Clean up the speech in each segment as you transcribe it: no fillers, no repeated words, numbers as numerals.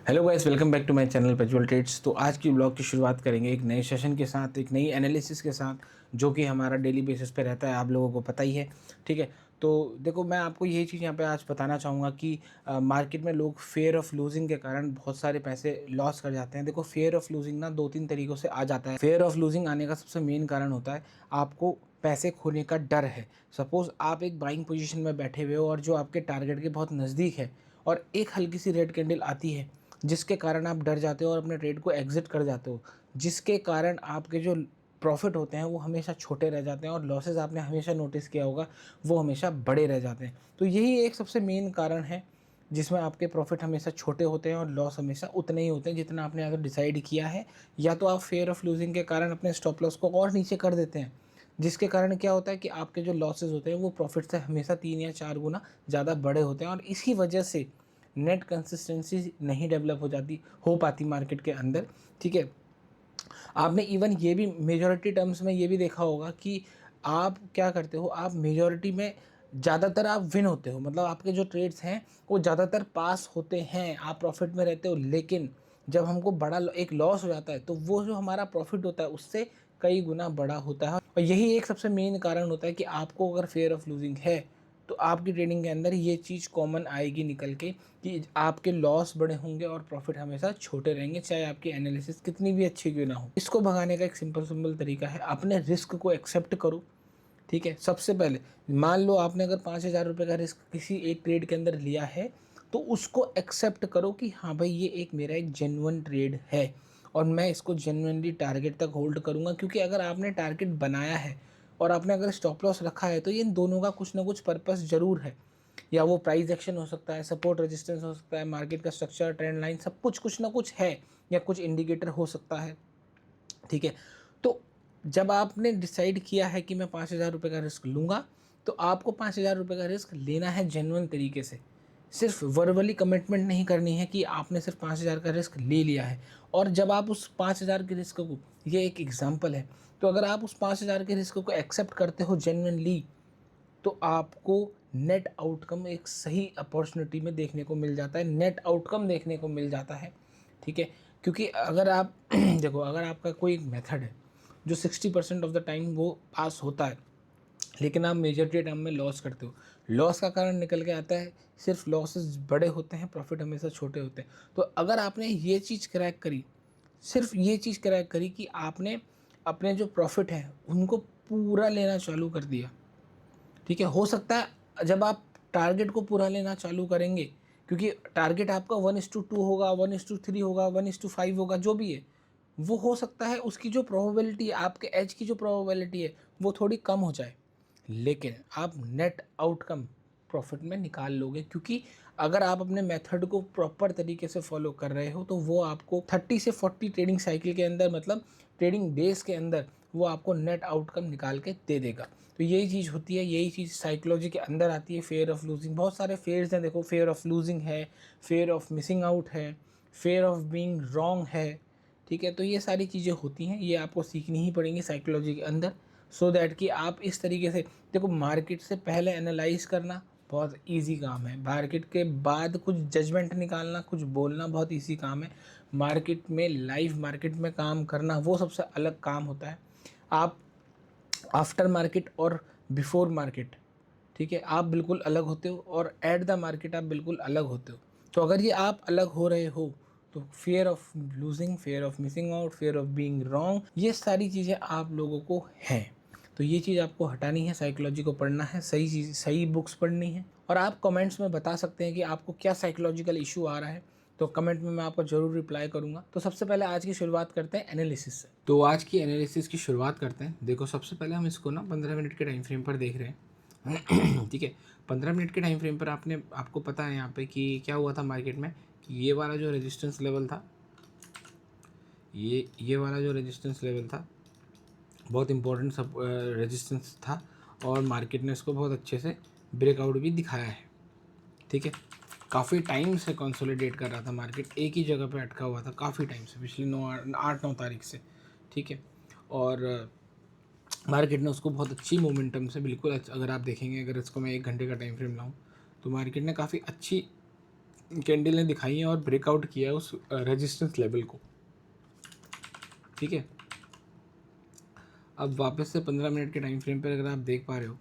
Hello guys, welcome back to my channel Prajwal Trades. तो आज की ब्लॉग की शुरुआत करेंगे एक नए सेशन के साथ, एक नई एनालिसिस के साथ, जो कि हमारा डेली बेसिस पे रहता है, आप लोगों को पता ही है। ठीक है, तो देखो मैं आपको यही चीज़ यहाँ पे आज बताना चाहूँगा कि मार्केट में लोग फेयर ऑफ लूजिंग के कारण बहुत सारे पैसे लॉस कर जाते हैं। देखो, फेयर ऑफ लूजिंग ना दो तीन तरीक़ों से आ जाता है। फेयर ऑफ लूजिंग आने का सबसे मेन कारण होता है आपको पैसे खोने का डर है। सपोज़ आप एक बाइंग पोजीशन में बैठे हुए हो और जो आपके टारगेट के बहुत नज़दीक है, और एक हल्की सी रेड कैंडल आती है जिसके कारण आप डर जाते हो और अपने ट्रेड को एग्जिट कर जाते हो, जिसके कारण आपके जो प्रॉफिट होते हैं वो हमेशा छोटे रह जाते हैं और लॉसेस आपने हमेशा नोटिस किया होगा वो हमेशा बड़े रह जाते हैं। तो यही एक सबसे मेन कारण है जिसमें आपके प्रॉफिट हमेशा छोटे होते हैं और लॉस हमेशा उतने ही होते हैं जितना आपने अगर डिसाइड किया है, या तो आप फेयर ऑफ लूजिंग के कारण अपने स्टॉप लॉस को और नीचे कर देते हैं, जिसके कारण क्या होता है कि आपके जो लॉसेस होते हैं वो प्रॉफिट से हमेशा 3 या 4 गुना ज़्यादा बड़े होते हैं, और इसी वजह से नेट कंसिस्टेंसी नहीं डेवलप हो पाती मार्केट के अंदर। ठीक है, आपने इवन ये भी मेजॉरिटी टर्म्स में ये भी देखा होगा कि आप क्या करते हो, आप मेजॉरिटी में ज़्यादातर आप विन होते हो, मतलब आपके जो ट्रेड्स हैं वो ज़्यादातर पास होते हैं, आप प्रॉफिट में रहते हो। लेकिन जब हमको बड़ा एक लॉस हो जाता है तो वो जो हमारा प्रॉफिट होता है उससे कई गुना बड़ा होता है, और यही एक सबसे मेन कारण होता है कि आपको अगर फेयर ऑफ लूजिंग है तो आपकी ट्रेडिंग के अंदर ये चीज़ कॉमन आएगी निकल के कि आपके लॉस बड़े होंगे और प्रॉफिट हमेशा छोटे रहेंगे, चाहे आपकी एनालिसिस कितनी भी अच्छी क्यों ना हो। इसको भगाने का एक सिंपल तरीका है, अपने रिस्क को एक्सेप्ट करो। ठीक है, सबसे पहले मान लो आपने अगर 5,000 रुपये का रिस्क किसी एक ट्रेड के अंदर लिया है, तो उसको एक्सेप्ट करो कि हाँ भाई, ये एक मेरा एक जेन्युइन ट्रेड है और मैं इसको जेन्युइनली टारगेट तक होल्ड करूँगा। क्योंकि अगर आपने टारगेट बनाया है और आपने अगर स्टॉप लॉस रखा है तो इन दोनों का कुछ ना कुछ पर्पस ज़रूर है। या वो प्राइस एक्शन हो सकता है, सपोर्ट रेजिस्टेंस हो सकता है, मार्केट का स्ट्रक्चर, ट्रेंड लाइन, सब कुछ कुछ ना कुछ है, या कुछ इंडिकेटर हो सकता है। ठीक है, तो जब आपने डिसाइड किया है कि मैं 5,000 रुपये का रिस्क लूँगा, तो आपको 5,000 रुपये का रिस्क लेना है जेन्युइन तरीके से। सिर्फ वर्बली कमिटमेंट नहीं करनी है कि आपने सिर्फ 5,000 का रिस्क ले लिया है। और जब आप उस 5,000 के रिस्क को, ये एक एग्जाम्पल है, तो अगर आप उस 5,000 के रिस्क को एक्सेप्ट करते हो जेन्युइनली, तो आपको नेट आउटकम एक सही अपॉर्चुनिटी में देखने को मिल जाता है, नेट आउटकम देखने को मिल जाता है। ठीक है, क्योंकि अगर आप देखो, अगर आपका कोई एक मेथड है जो 60% ऑफ द टाइम वो पास होता है, लेकिन आप मेजॉरिटी टाइम में लॉस करते हो, लॉस का कारण निकल के आता है सिर्फ लॉसेस बड़े होते हैं, प्रॉफिट हमेशा छोटे होते हैं। तो अगर आपने ये चीज़ क्रैक करी, सिर्फ ये चीज़ क्रैक करी कि आपने अपने जो प्रॉफिट है उनको पूरा लेना चालू कर दिया। ठीक है, हो सकता है जब आप टारगेट को पूरा लेना चालू करेंगे, क्योंकि टारगेट आपका 1:2 होगा, 1:3 होगा, 1:5 होगा, जो भी है, वो हो सकता है उसकी जो प्रोबेबिलिटी है, आपके एज की जो प्रोबेबिलिटी है वो थोड़ी कम हो जाए, लेकिन आप नेट आउटकम प्रॉफिट में निकाल लोगे। क्योंकि अगर आप अपने मेथड को प्रॉपर तरीके से फॉलो कर रहे हो तो वो आपको 30 से 40 ट्रेडिंग साइकिल के अंदर, मतलब ट्रेडिंग डेज के अंदर, वो आपको नेट आउटकम निकाल के दे देगा। तो यही चीज़ होती है, यही चीज़ साइकोलॉजी के अंदर आती है, फेयर ऑफ लूजिंग। बहुत सारे फेयर्स हैं, देखो, फेयर ऑफ लूजिंग है, फेयर ऑफ मिसिंग आउट है, फेयर ऑफ बीइंग रॉन्ग है। ठीक है, तो ये सारी चीज़ें होती हैं, ये आपको सीखनी ही पड़ेंगी साइकोलॉजी के अंदर, सो दैट कि आप इस तरीके से, देखो, मार्केट से पहले एनालाइज करना बहुत इजी काम है, मार्केट के बाद कुछ जजमेंट निकालना, कुछ बोलना बहुत इजी काम है। मार्केट में, लाइव मार्केट में काम करना वो सबसे अलग काम होता है। आप आफ्टर मार्केट और बिफोर मार्केट, ठीक है, आप बिल्कुल अलग होते हो, और एट द मार्केट आप बिल्कुल अलग होते हो। तो अगर ये आप अलग हो रहे हो तो fair of losing, fair of missing out, fair of being wrong, ये सारी चीज़ें आप लोगों को हैं। तो ये चीज़ आपको हटानी है, साइकोलॉजी को पढ़ना है, सही चीज़, सही बुक्स पढ़नी है। और आप कमेंट्स में बता सकते हैं कि आपको क्या साइकोलॉजिकल इशू आ रहा है, तो कमेंट में मैं आपको ज़रूर रिप्लाई करूंगा। तो सबसे पहले आज की शुरुआत करते हैं एनालिसिस से। तो आज की एनालिसिस की शुरुआत करते हैं। देखो, सबसे पहले हम इसको ना 15 मिनट के टाइम फ्रेम पर देख रहे हैं। ठीक है, 15 मिनट के टाइम फ्रेम पर आपको पता है यहाँ पे कि क्या हुआ था मार्केट में, कि ये वाला जो रेजिस्टेंस लेवल था, ये वाला जो रेजिस्टेंस लेवल था बहुत इंपॉर्टेंट सब रेजिस्टेंस था, और मार्केट ने इसको बहुत अच्छे से ब्रेकआउट भी दिखाया है। ठीक है, काफ़ी टाइम से कंसोलिडेट कर रहा था मार्केट, एक ही जगह पे अटका हुआ था काफ़ी टाइम से, पिछली 8-9 तारीख से। ठीक है, और मार्केट ने उसको बहुत अच्छी मोमेंटम से, बिल्कुल अगर आप देखेंगे, अगर इसको मैं 1 घंटे का टाइम फ्रेम लाऊँ, तो मार्केट ने काफ़ी अच्छी कैंडल ने दिखाई है और ब्रेकआउट किया है उस रेजिस्टेंस लेवल को, ठीक है। अब वापस से 15 मिनट के टाइम फ्रेम पर अगर आप देख पा रहे हो,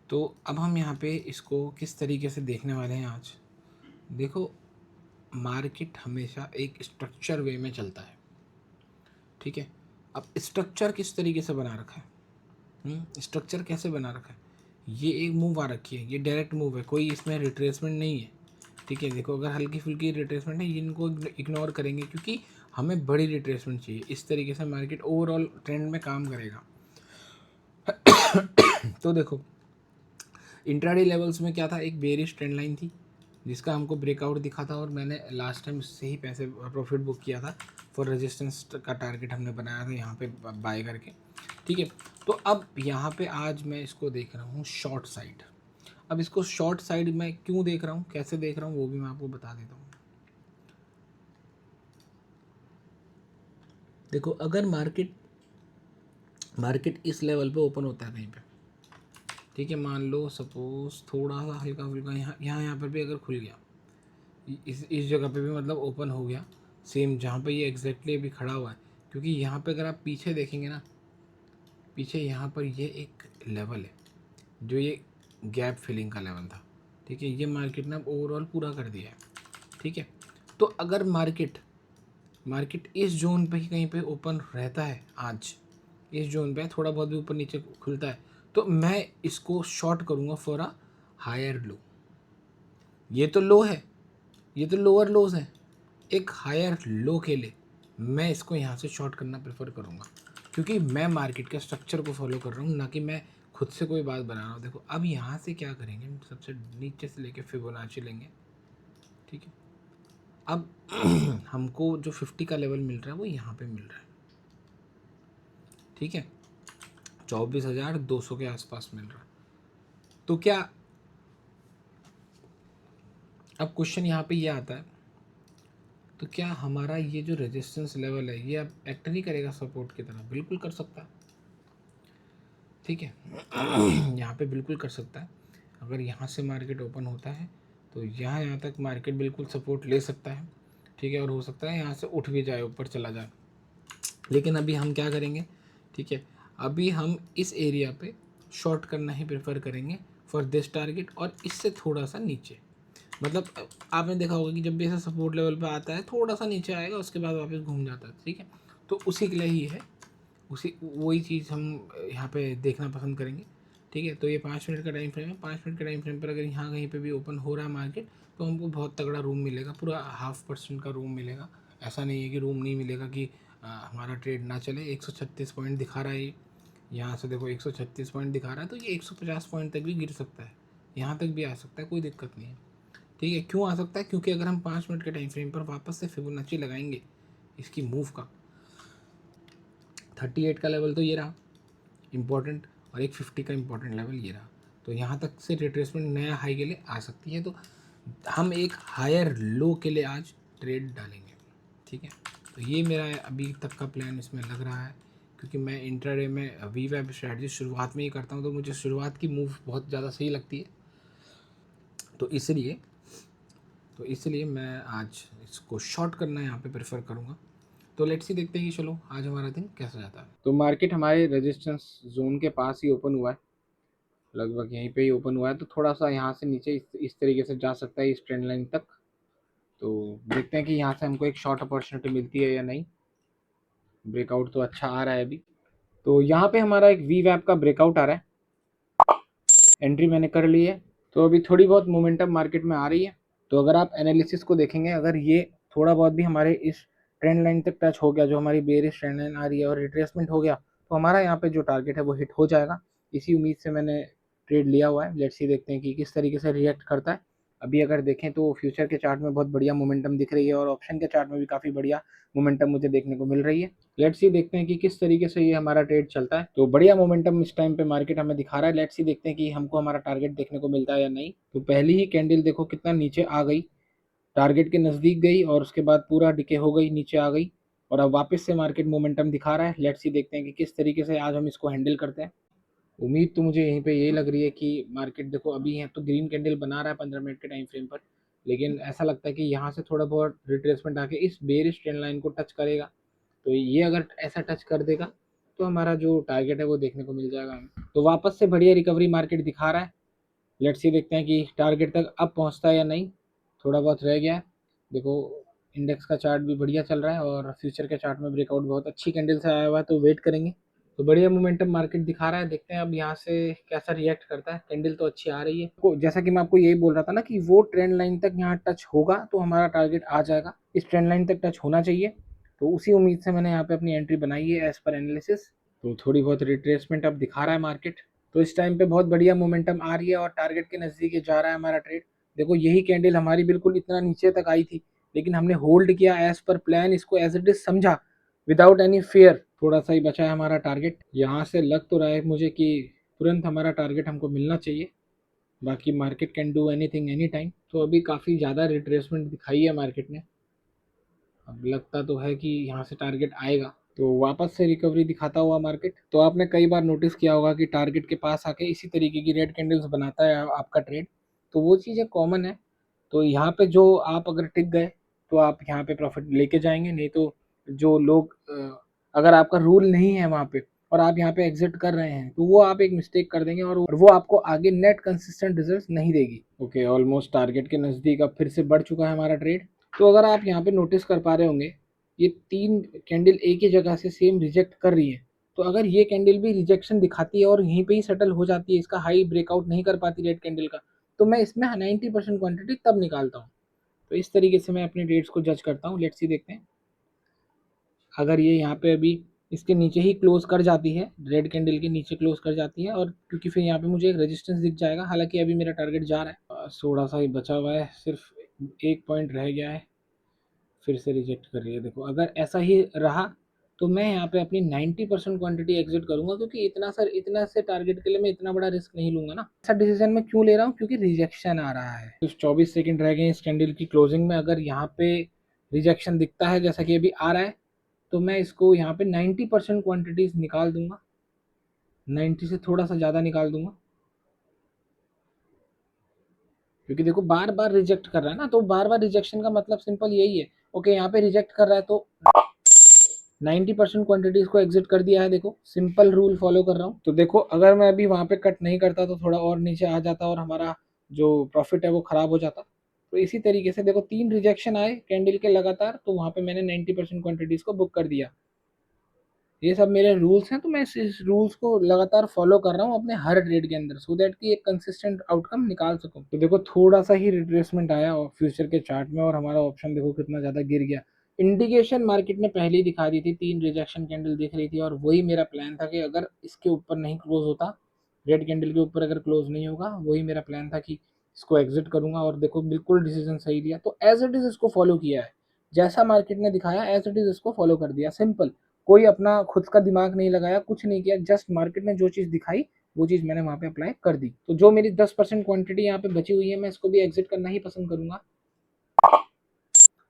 तो अब हम यहाँ पे इसको किस तरीके से देखने वाले हैं आज। देखो, मार्केट हमेशा एक स्ट्रक्चर वे में चलता है, ठीक है। अब स्ट्रक्चर किस तरीके से बना रखा है, स्ट्रक्चर कैसे बना रखा है, ये एक मूव आ रखी है, ये डायरेक्ट मूव है, कोई इसमें रिट्रेसमेंट नहीं है, ठीक है। देखो, अगर हल्की फुल्की रिट्रेसमेंट है इनको इग्नोर करेंगे, क्योंकि हमें बड़ी रिट्रेसमेंट चाहिए। इस तरीके से मार्केट ओवरऑल ट्रेंड में काम करेगा। तो देखो, इंट्राडे लेवल्स में क्या था, एक बेरिश ट्रेंड लाइन थी जिसका हमको ब्रेकआउट दिखा था, और मैंने लास्ट टाइम इससे ही पैसे प्रॉफिट बुक किया था। फॉर रेजिस्टेंस का टारगेट हमने बनाया था यहाँ पे बाय करके, ठीक है। तो अब यहाँ पे आज मैं इसको देख रहा हूँ शॉर्ट साइड। अब इसको शॉर्ट साइड में क्यों देख रहा हूँ, कैसे देख रहा हूँ, वो भी मैं आपको बता देता हूँ। देखो, अगर मार्केट इस लेवल पे ओपन होता है कहीं पे, ठीक है, मान लो सपोज थोड़ा सा हल्का फुल्का यहाँ पर भी अगर खुल गया, इस जगह पे भी मतलब ओपन हो गया सेम जहाँ पे ये एग्जैक्टली अभी खड़ा हुआ है, क्योंकि यहाँ पे अगर आप पीछे देखेंगे ना, पीछे यहाँ पर ये एक लेवल है जो ये गैप फिलिंग का लेवल था, ठीक है। ये मार्केट ने अब ओवरऑल पूरा कर दिया है, ठीक है। तो अगर मार्केट इस जोन पे ही कहीं पे ओपन रहता है, आज इस जोन पे थोड़ा बहुत भी ऊपर नीचे खुलता है, तो मैं इसको शॉर्ट करूँगा फॉर अ हायर लो। ये तो लो है, ये तो लोअर लोज है, एक हायर लो के लिए मैं इसको यहाँ से शॉर्ट करना प्रेफर करूँगा, क्योंकि मैं मार्केट के स्ट्रक्चर को फॉलो कर रहा हूँ, ना कि मैं खुद से कोई बात बना रहा हूँ। देखो, अब यहाँ से क्या करेंगे, हम सबसे नीचे से लेके फिबोनाची लेंगे, ठीक है। अब हमको जो 50 का लेवल मिल रहा है वो यहाँ पे मिल रहा है, ठीक है, 24,200 के आसपास मिल रहा है। तो क्या, अब क्वेश्चन यहाँ पे ये आता है, तो क्या हमारा ये जो रेजिस्टेंस लेवल है ये अब एक्ट नहीं करेगा सपोर्ट की तरह? बिल्कुल कर सकता है, ठीक है। यहाँ पे बिल्कुल कर सकता है। अगर यहाँ से मार्केट ओपन होता है तो यहाँ तक मार्केट बिल्कुल सपोर्ट ले सकता है, ठीक है, और हो सकता है यहाँ से उठ भी जाए, ऊपर चला जाए। लेकिन अभी हम क्या करेंगे, ठीक है, अभी हम इस एरिया पे शॉर्ट करना ही प्रेफर करेंगे फॉर दिस टारगेट, और इससे थोड़ा सा नीचे। मतलब आपने देखा होगा कि जब भी ऐसा सपोर्ट लेवल पे आता है थोड़ा सा नीचे आएगा, उसके बाद वापस घूम जाता है, ठीक है। तो उसी के लिए ही है, उसी वही चीज़ हम यहाँ पे देखना पसंद करेंगे, ठीक है। तो ये 5 मिनट का टाइम फ्रेम है, 5 मिनट के टाइम फ्रेम पर अगर यहाँ कहीं पे भी ओपन हो रहा है मार्केट, तो हमको बहुत तगड़ा रूम मिलेगा, पूरा 0.5% का रूम मिलेगा। ऐसा नहीं है कि रूम नहीं मिलेगा कि हमारा ट्रेड ना चले। 136 पॉइंट दिखा रहा है, यहाँ से देखो 136 पॉइंट दिखा रहा है, तो ये 150 पॉइंट तक भी गिर सकता है, यहाँ तक भी आ सकता है, कोई दिक्कत नहीं है, ठीक है। क्यों आ सकता है? क्योंकि अगर हम 5 मिनट के टाइम फ्रेम पर वापस से फिबोनाची लगाएंगे इसकी मूव का, 38 का लेवल तो ये रहा इम्पॉर्टेंट, और एक 50 का इम्पॉर्टेंट लेवल ये रहा, तो यहाँ तक से रिट्रेसमेंट नया हाई के लिए आ सकती है। तो हम एक हायर लो के लिए आज ट्रेड डालेंगे, ठीक है। तो ये मेरा अभी तक का प्लान इसमें लग रहा है, क्योंकि मैं इंट्राडे में वी वेब स्ट्रैटेजी शुरुआत में ही करता हूँ, तो मुझे शुरुआत की मूव बहुत ज़्यादा सही लगती है। तो इसलिए मैं आज इसको शॉर्ट करना यहाँ पे प्रेफर करूँगा। तो लेट्स सी, देखते हैं कि चलो आज हमारा दिन कैसा जाता है। तो मार्केट हमारे रेजिस्टेंस जोन के पास ही ओपन हुआ है, लगभग यहीं पे ही ओपन हुआ है, तो थोड़ा सा यहाँ से नीचे इस तरीके से जा सकता है इस ट्रेंड लाइन तक। तो देखते हैं कि यहाँ से हमको एक शॉर्ट अपॉर्चुनिटी मिलती है या नहीं। ब्रेकआउट तो अच्छा आ रहा है अभी, तो यहाँ पे हमारा एक वी वैप का ब्रेकआउट आ रहा है, एंट्री मैंने कर ली है। तो अभी थोड़ी बहुत मोमेंटम मार्केट में आ रही है। तो अगर आप एनालिसिस को देखेंगे, अगर ये थोड़ा बहुत भी हमारे इस ट्रेंड लाइन तक टच हो गया, जो हमारी बेयरिश ट्रेंड लाइन आ रही है, और रिट्रेसमेंट हो गया, तो हमारा यहाँ पे जो टारगेट है वो हिट हो जाएगा। इसी उम्मीद से मैंने ट्रेड लिया हुआ है। लेट्स सी, देखते हैं कि किस तरीके से रिएक्ट करता है। अभी अगर देखें तो फ्यूचर के चार्ट में बहुत बढ़िया मोमेंटम दिख रही है, और ऑप्शन के चार्ट में भी काफ़ी बढ़िया मोमेंटम मुझे देखने को मिल रही है। लेट्स सी, देखते हैं कि किस तरीके से ये हमारा ट्रेड चलता है। तो बढ़िया मोमेंटम इस टाइम पे मार्केट हमें दिखा रहा है। लेट्स सी, देखते हैं कि हमको हमारा टारगेट देखने को मिलता है या नहीं। तो पहली ही कैंडल देखो कितना नीचे आ गई, टारगेट के नज़दीक गई, और उसके बाद पूरा डिके हो गई, नीचे आ गई, और अब वापस से मार्केट मोमेंटम दिखा रहा है। लेट्स सी, देखते हैं कि किस तरीके से आज हम इसको हैंडल करते हैं। उम्मीद तो मुझे यहीं पे यही लग रही है कि मार्केट देखो अभी है तो ग्रीन कैंडल बना रहा है 15 मिनट के टाइम फ्रेम पर, लेकिन ऐसा लगता है कि यहाँ से थोड़ा बहुत रिट्रेसमेंट आके इस बेयरिश ट्रेंड लाइन को टच करेगा। तो ये अगर ऐसा टच कर देगा तो हमारा जो टारगेट है वो देखने को मिल जाएगा हमें। तो वापस से बढ़िया रिकवरी मार्केट दिखा रहा है। लेट्स सी देखते हैं कि टारगेट तक अब पहुंचता है या नहीं। थोड़ा बहुत रह गया है। देखो इंडेक्स का चार्ट भी बढ़िया चल रहा है और फ्यूचर के चार्ट में ब्रेकआउट बहुत अच्छी कैंडल से आया हुआ है, तो वेट करेंगे। तो बढ़िया मोमेंटम मार्केट दिखा रहा है, देखते हैं अब यहाँ से कैसा रिएक्ट करता है। कैंडल तो अच्छी आ रही है। जैसा कि मैं आपको यही बोल रहा था ना कि वो ट्रेंड लाइन तक यहाँ टच होगा तो हमारा टारगेट आ जाएगा। इस ट्रेंड लाइन तक टच होना चाहिए। तो उसी उम्मीद से मैंने यहाँ पे अपनी एंट्री बनाई है एज पर एनालिसिस। तो थोड़ी बहुत रिट्रेसमेंट अब दिखा रहा है मार्केट। तो इस टाइम पे बहुत बढ़िया मोमेंटम आ रही है और टारगेट के नज़दीक जा रहा है हमारा ट्रेड। देखो यही कैंडल हमारी बिल्कुल इतना नीचे तक आई थी, लेकिन हमने होल्ड किया एज पर प्लान, इसको एज इट इज समझा विदाउट एनी फेयर। थोड़ा सा ही बचा है हमारा टारगेट। यहाँ से लग तो रहा है मुझे कि तुरंत हमारा टारगेट हमको मिलना चाहिए। बाकी market can do anything any time. तो अभी काफ़ी ज़्यादा रिट्रेसमेंट दिखाई है मार्केट ने। अब लगता तो है कि यहाँ से टारगेट आएगा, तो वापस से रिकवरी दिखाता हुआ मार्केट। तो आपने कई बार नोटिस किया होगा कि टारगेट के पास आके इसी तरीके की रेड कैंडल्स बनाता है आपका ट्रेड। तो वो चीज़ें कॉमन है। तो यहाँ पे जो आप अगर टिक गए तो आप यहाँ पे प्रॉफिट लेके जाएंगे, नहीं तो जो लोग अगर आपका रूल नहीं है वहाँ पे और आप यहाँ पे एग्जिट कर रहे हैं तो वो आप एक मिस्टेक कर देंगे और वो आपको आगे नेट कंसिस्टेंट रिजल्ट नहीं देगी। ओके, ऑलमोस्ट टारगेट के नज़दीक अब फिर से बढ़ चुका है हमारा ट्रेड। तो अगर आप यहाँ पे नोटिस कर पा रहे होंगे, ये 3 कैंडल एक ही जगह से सेम रिजेक्ट कर रही है। तो अगर ये कैंडल भी रिजेक्शन दिखाती है और यहीं पे ही सेटल हो जाती है, इसका हाई ब्रेकआउट नहीं कर पाती रेड कैंडल का, तो मैं इसमें 90% क्वांटिटी तब निकालता हूँ। तो इस तरीके से मैं अपने ट्रेड्स को जज करता हूँ। लेट्स सी देखते हैं। अगर ये यहाँ पे अभी इसके नीचे ही क्लोज कर जाती है, रेड कैंडल के नीचे क्लोज कर जाती है, और क्योंकि फिर यहाँ पे मुझे एक रेजिस्टेंस दिख जाएगा। हालांकि अभी मेरा टारगेट जा रहा है, थोड़ा सा ही बचा हुआ है, सिर्फ एक पॉइंट रह गया है। फिर से रिजेक्ट कर रही है। देखो अगर ऐसा ही रहा तो मैं यहाँ पे अपनी 90% क्वांटिटी एग्जिट करूंगा, क्योंकि इतना से टारगेट के लिए मैं इतना बड़ा रिस्क नहीं लूंगा ना। ऐसा डिसीजन मैं क्यों ले रहा हूँ, क्योंकि रिजेक्शन आ रहा है। कुछ 24 सेकंड रह गए इस कैंडल की क्लोजिंग में। अगर यहाँ पे रिजेक्शन दिखता है जैसा कि अभी आ रहा है, तो मैं इसको यहाँ पे 90% क्वांटिटीज निकाल दूंगा। 90 से थोड़ा सा ज़्यादा निकाल दूंगा, क्योंकि देखो बार बार रिजेक्ट कर रहा है ना। तो बार बार रिजेक्शन का मतलब सिंपल यही है। ओके, यहाँ पे रिजेक्ट कर रहा है तो 90% क्वांटिटीज को एग्जिट कर दिया है। देखो सिंपल रूल फॉलो कर रहा हूँ। तो देखो अगर मैं अभी वहां पे कट नहीं करता तो थोड़ा और नीचे आ जाता और हमारा जो प्रॉफिट है वो खराब हो जाता। तो इसी तरीके से देखो 3 रिजेक्शन आए कैंडल के लगातार, तो वहां पे मैंने 90% क्वांटिटीज को बुक कर दिया। ये सब मेरे रूल्स हैं, तो मैं इस रूल्स को लगातार फॉलो कर रहा हूँ अपने हर ट्रेड के अंदर, सो दैट कि एक कंसिस्टेंट आउटकम निकाल सकूँ। तो देखो थोड़ा सा ही रिट्रेसमेंट आया फ्यूचर के चार्ट में और हमारा ऑप्शन देखो कितना ज़्यादा गिर गया। इंडिकेशन मार्केट ने पहले ही दिखा दी थी, 3 रिजेक्शन कैंडल दिख रही थी, और वही मेरा प्लान था कि अगर इसके ऊपर नहीं क्लोज होता, रेड कैंडल के ऊपर अगर क्लोज नहीं होगा, वही मेरा प्लान था कि इसको एग्जिट करूंगा। और देखो बिल्कुल डिसीजन सही लिया। तो एज इट इज इसको फॉलो किया है, जैसा मार्केट ने दिखाया एज इट इज इसको फॉलो कर दिया। सिंपल, कोई अपना खुद का दिमाग नहीं लगाया, कुछ नहीं किया, जस्ट मार्केट ने जो चीज़ दिखाई वो चीज़ मैंने वहाँ पे अप्लाई कर दी। तो जो मेरी 10% क्वांटिटी यहाँ पे बची हुई है, मैं इसको भी एग्जिट करना ही पसंद करूंगा।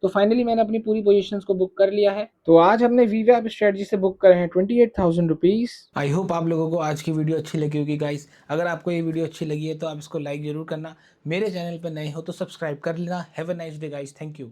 तो फाइनली मैंने अपनी पूरी पोजीशंस को बुक कर लिया है। तो आज हमने वीवैप स्ट्रेटजी से बुक करे हैं 28,000 रुपीज़। आई होप आप लोगों को आज की वीडियो अच्छी लगी होगी गाइस। अगर आपको ये वीडियो अच्छी लगी है तो आप इसको लाइक जरूर करना। मेरे चैनल पर नए हो तो सब्सक्राइब कर लेना। Have a nice day guys, thank you.